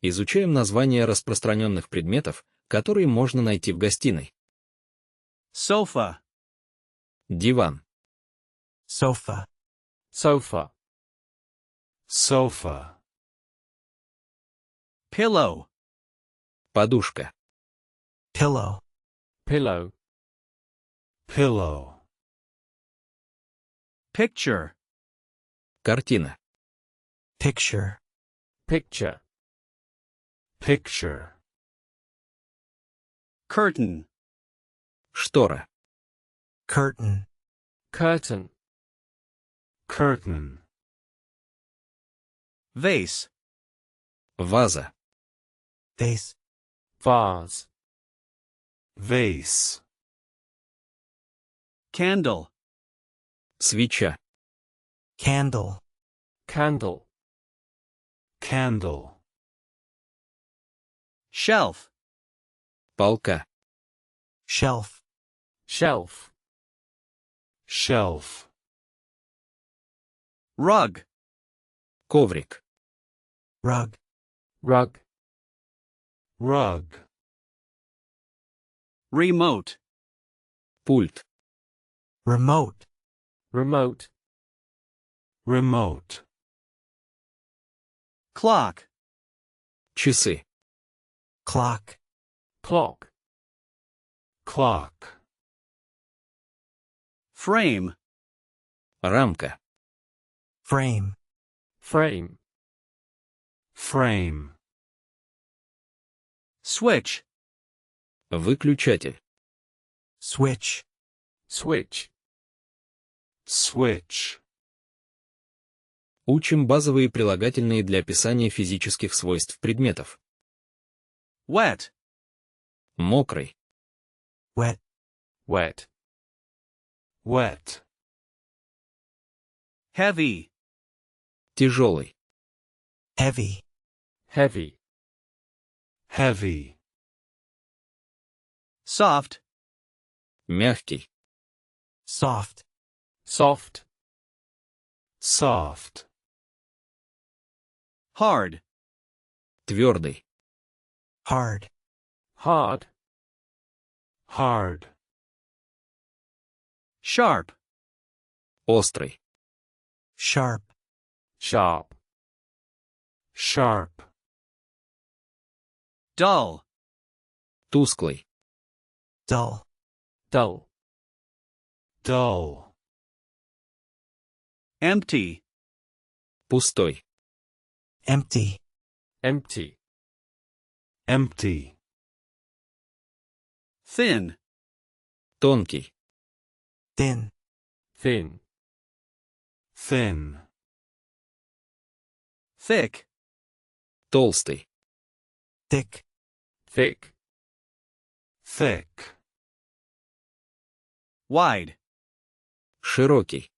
Изучаем названия распространенных предметов, которые можно найти в гостиной. Sofa. Диван. Sofa. Sofa. Sofa. Pillow. Подушка. Pillow. Pillow. Pillow. Picture. Картина. Picture. Picture. Picture. Curtain. Штора. Curtain. Curtain. Curtain. Vase. Ваза. Vase. Vase. Vase. Candle. Свеча. Candle. Candle. Candle. Shelf. Полка. Shelf. Shelf. Shelf. Rug. Коврик. Rug. Rug. Rug. Remote. Пульт. Remote. Remote. Remote. Clock. Часы. Clock. Clock. Clock. Frame. Рамка. Frame. Frame. Frame. Switch. Выключатель. Switch. Switch. Switch. Учим базовые прилагательные для описания физических свойств предметов. Wet. Мокрый. Wet. Wet. Wet. Heavy. Тяжелый. Heavy. Heavy. Heavy. Soft. Мягкий. Soft. Soft. Soft. Hard. Твердый. Hard. Hard. Hard. Sharp. Острый. Sharp. Sharp. Sharp. Dull. Тусклый. Dull. Dull. Dull. Empty. Пустой. Empty. Empty. Empty. Thin. Тонкий. Thin. Thin. Thin. Thick. Толстый. Thick. Thick. Thick. Wide. Широкий.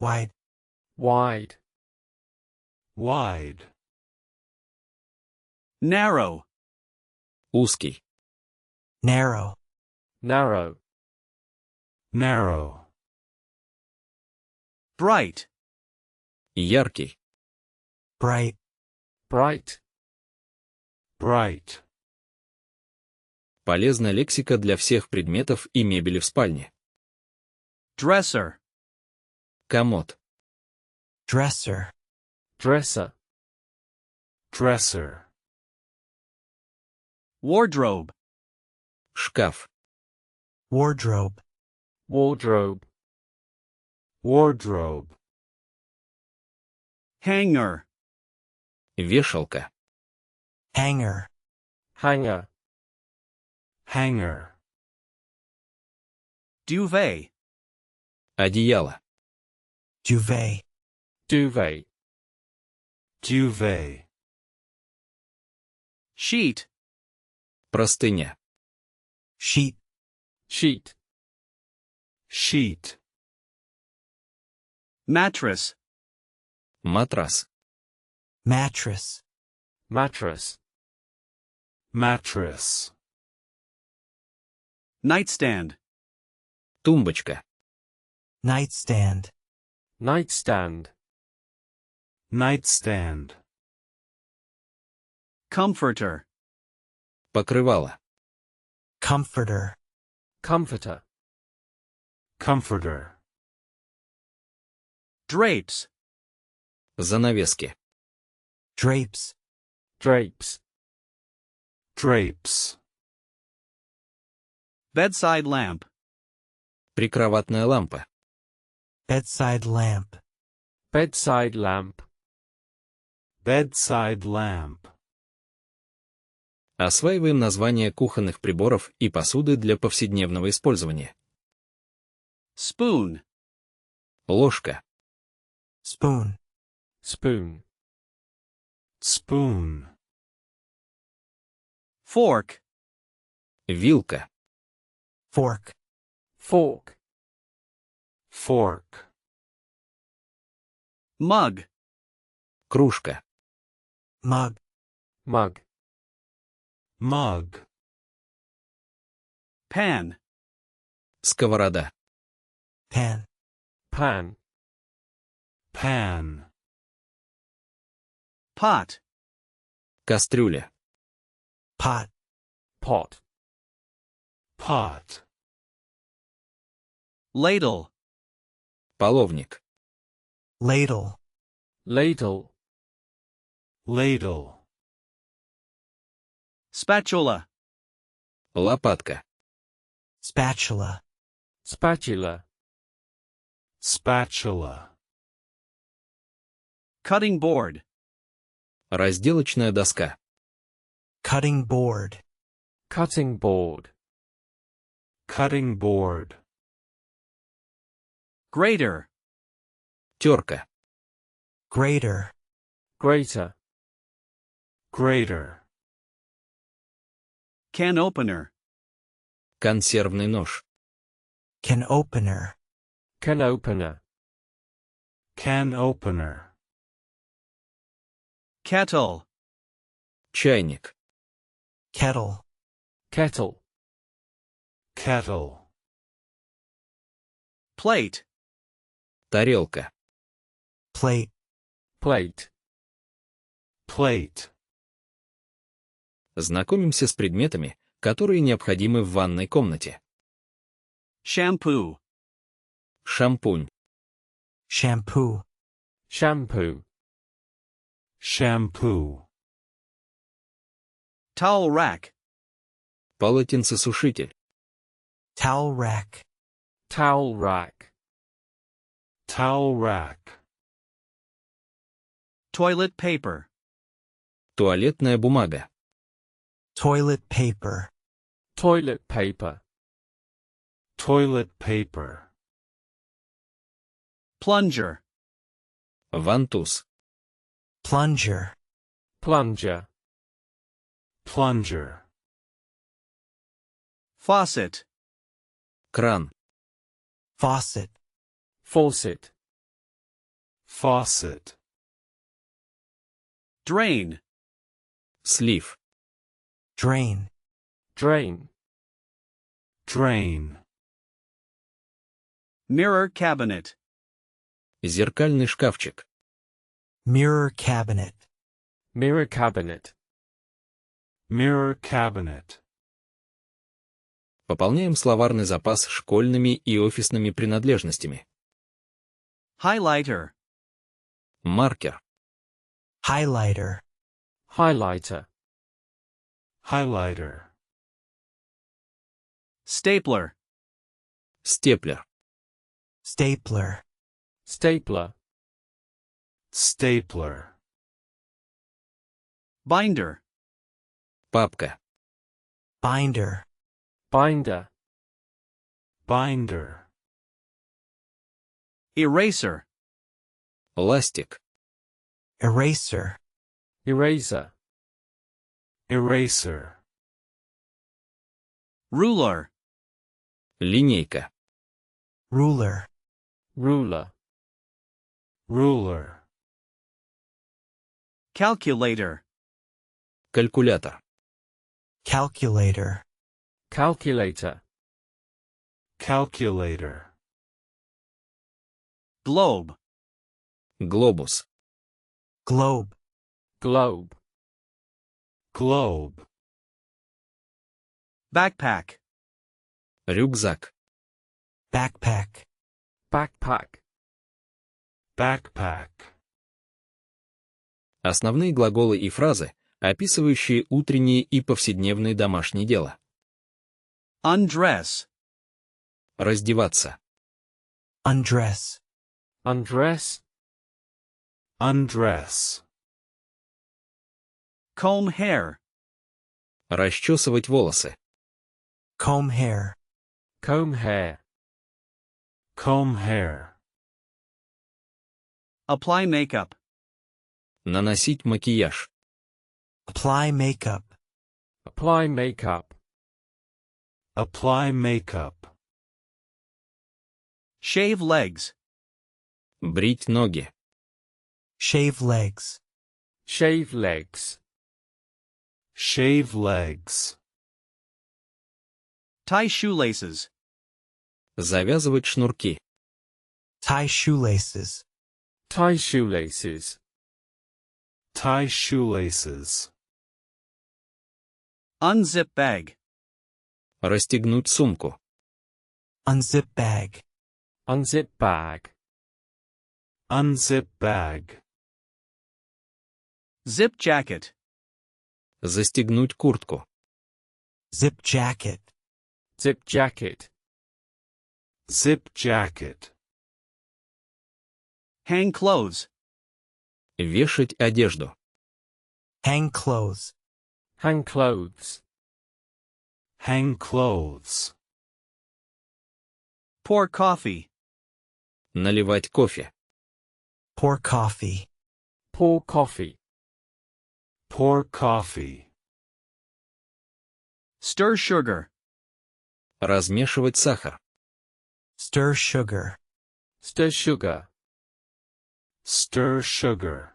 Wide. Wide. Wide. Narrow. Узкий. Narrow. Narrow. Narrow. Bright. Яркий. Bright. Bright. Bright. Полезная лексика для всех предметов и мебели в спальне. Dresser. Комод. Dresser. Dresser. Dresser. Wardrobe. Шкаф. Wardrobe. Wardrobe. Wardrobe. Hanger. Вешалка. Hanger. Hanger. Hanger. Duvet. Одеяло. Duvet. Duvet. Duvet. Sheet. Простыня. Sheet. Sheet. Sheet. Mattress. Матрас. Mattress. Mattress. Mattress. Nightstand. Тумбочка. Nightstand. Nightstand. Nightstand. Comforter. Покрывало. Comforter. Comforter. Comforter. Drapes. Занавески. Drapes. Drapes. Drapes. Bedside lamp. Прикроватная лампа. Bedside lamp. Bedside lamp. Bedside lamp. Осваиваем названия кухонных приборов и посуды для повседневного использования. Spoon. Ложка. Spoon. Spoon. Spoon. Fork. Вилка. Fork. Fork. Fork. Mug. Кружка. Mug. Mug. Mug. Pan. Сковорода. Pan. Pan. Pan. Pot. Кастрюля. Pot. Pot. Pot. Ladle. Половник. Ladle. Ladle. Ladle. Spatula. Лопатка. Spatula. Spatula. Spatula. Cutting board. Разделочная доска. Cutting board. Cutting board. Cutting board. Grater. Терка. Grater. Grater. Grater. Can opener. Консервный нож. Can opener. Can opener. Can opener. Kettle. Чайник. Kettle. Kettle. Kettle. Plate. Тарелка. Plate. Plate. Plate. Знакомимся с предметами, которые необходимы в ванной комнате. Shampoo. Шампунь. Shampoo. Shampoo. Shampoo. Towel rack. Полотенцесушитель. Towel rack. Towel rack. Towel rack. Toilet paper. Туалетная бумага. Toilet paper. Toilet paper. Toilet paper. Plunger. Вантуз. Plunger. Plunger. Plunger. Faucet. Кран. Faucet. Faucet. Faucet. Drain. Слив. Drain. Drain. Drain. Mirror cabinet. Зеркальный шкафчик. Mirror cabinet. Mirror cabinet. Mirror cabinet. Пополняем словарный запас школьными и офисными принадлежностями. Highlighter. Маркер. Highlighter. Highlighter. Highlighter. Stapler. Степлер. Stapler. Stapler. Stapler. Binder. Папка. Binder. Binder. Binder. Eraser. Ластик. Eraser. Eraser. Eraser. Ruler. Линейка. Ruler. Ruler. Ruler. Calculator. Калькулятор. Calculator. Calculator. Calculator. Globe. Глобус. Globe. Globe. Globe. Backpack. Рюкзак. backpack, backpack, Backpack. Основные глаголы и фразы, описывающие утренние и повседневные домашние дела. Undress. Раздеваться. undress, undress, Undress. Comb hair. Расчесывать волосы. comb hair, comb hair, Comb hair. Apply makeup. Наносить макияж. apply makeup, apply makeup, Apply makeup. Shave legs. Брить ноги. shave legs, shave legs, Shave legs. Tie shoelaces. Завязывать шнурки. tie shoelaces, tie shoelaces, Tie shoelaces. Unzip bag. Расстегнуть сумку. unzip bag, unzip bag, Unzip bag. Zip jacket. Застегнуть куртку. zip jacket, zip jacket, Zip jacket. Hang clothes. Вешать одежду. hang clothes, hang clothes, Hang clothes. Pour coffee. Наливать кофе. pour coffee, pour coffee, Pour coffee. Stir sugar. Размешивать сахар. stir sugar, stir sugar, Stir sugar.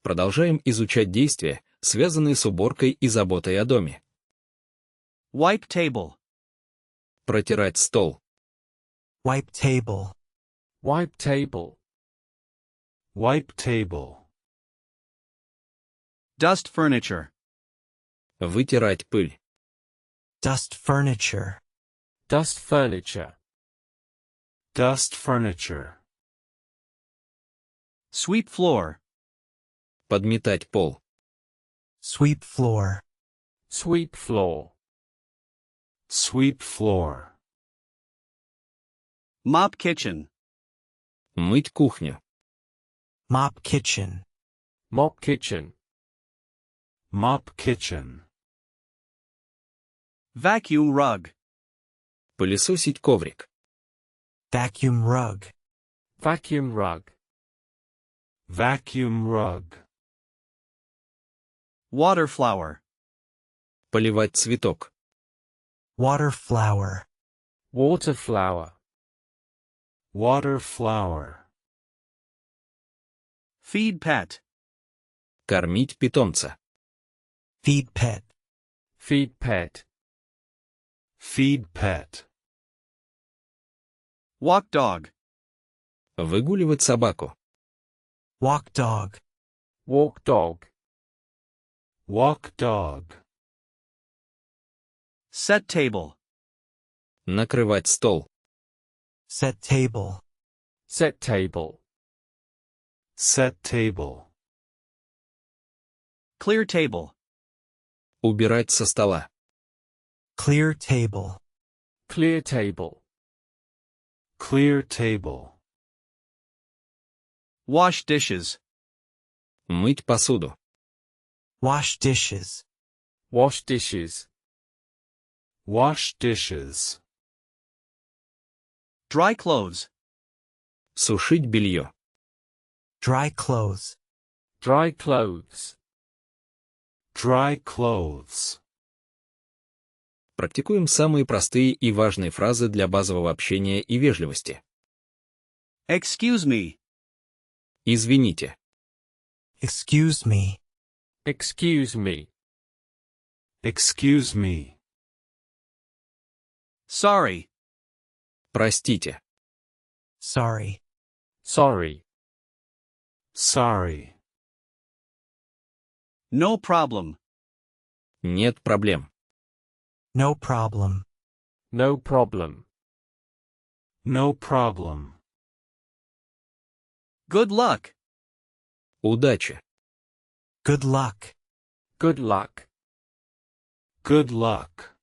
Продолжаем изучать действия, связанные с уборкой и заботой о доме. Wipe table. Протирать стол. wipe table, wipe table, Wipe table. Dust furniture. Вытирать пыль. dust furniture, dust furniture, Dust furniture. Sweep floor. Подметать пол. sweep floor, sweep floor, Sweep floor. Mop kitchen. Мыть кухню. mop kitchen, mop kitchen, Mop kitchen. Vacuum rug. Пылесосить коврик. vacuum rug, vacuum rug, Vacuum rug. Water flower. Поливать цветок. water flower, water flower, Water flower. Feed pet. Кормить питомца. feed pet, feed pet, Feed pet. Walk dog. Выгуливать собаку. walk dog, walk dog, Walk dog. Set table. Накрывать стол. set table, set table, Set table. Clear table. Убирать со стола. clear table, clear table, Clear table. Wash dishes. Мыть посуду. wash dishes, wash dishes, Wash dishes. Dry clothes. Сушить белье. dry clothes, dry clothes, Dry clothes. Практикуем самые простые и важные фразы для базового общения и вежливости. Excuse me. Извините. excuse me, excuse me, Excuse me. Sorry. Простите. sorry, sorry, Sorry. No problem. Нет проблем. No problem. No problem. No problem. Good luck. Удачи. Good luck. Good luck. Good luck.